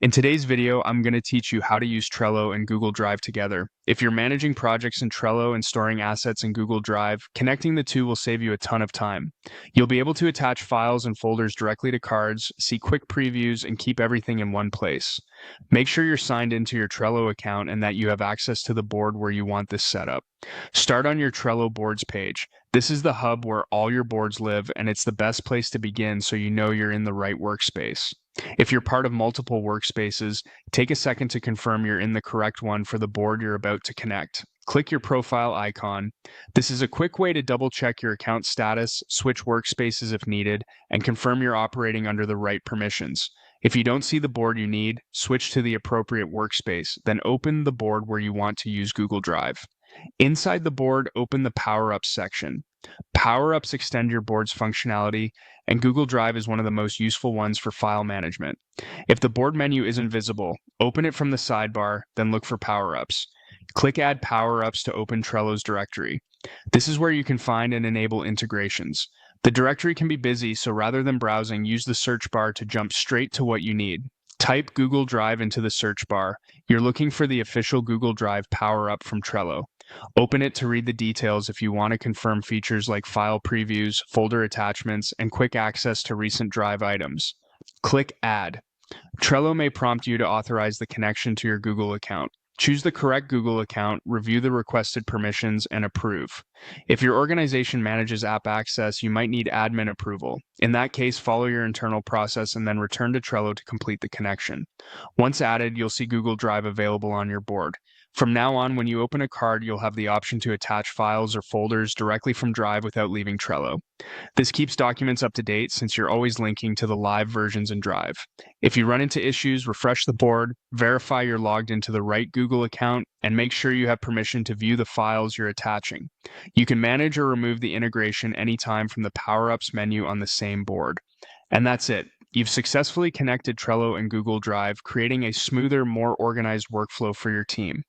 In today's video, I'm going to teach you how to use Trello and Google Drive together. If you're managing projects in Trello and storing assets in Google Drive, connecting the two will save you a ton of time. You'll be able to attach files and folders directly to cards, see quick previews, and keep everything in one place. Make sure you're signed into your Trello account and that you have access to the board where you want this set up. Start on your Trello boards page. This is the hub where all your boards live, and it's the best place to begin so you know you're in the right workspace. If you're part of multiple workspaces, take a second to confirm you're in the correct one for the board you're about to connect. Click your profile icon. This is a quick way to double check your account status, switch workspaces if needed, and confirm you're operating under the right permissions. If you don't see the board you need, switch to the appropriate workspace, then open the board where you want to use Google Drive. Inside the board, open the Power-Ups section. Power-Ups extend your board's functionality, and Google Drive is one of the most useful ones for file management. If the board menu isn't visible, open it from the sidebar, then look for Power-Ups. Click Add Power-Ups to open Trello's directory. This is where you can find and enable integrations. The directory can be busy, so rather than browsing, use the search bar to jump straight to what you need. Type Google Drive into the search bar. You're looking for the official Google Drive Power-Up from Trello. Open it to read the details if you want to confirm features like file previews, folder attachments, and quick access to recent Drive items. Click Add. Trello may prompt you to authorize the connection to your Google account. Choose the correct Google account, review the requested permissions, and approve. If your organization manages app access, you might need admin approval. In that case, follow your internal process and then return to Trello to complete the connection. Once added, you'll see Google Drive available on your board. From now on, when you open a card, you'll have the option to attach files or folders directly from Drive without leaving Trello. This keeps documents up to date since you're always linking to the live versions in Drive. If you run into issues, refresh the board, verify you're logged into the right Google account, and make sure you have permission to view the files you're attaching. You can manage or remove the integration anytime from the Power-Ups menu on the same board. And that's it. You've successfully connected Trello and Google Drive, creating a smoother, more organized workflow for your team.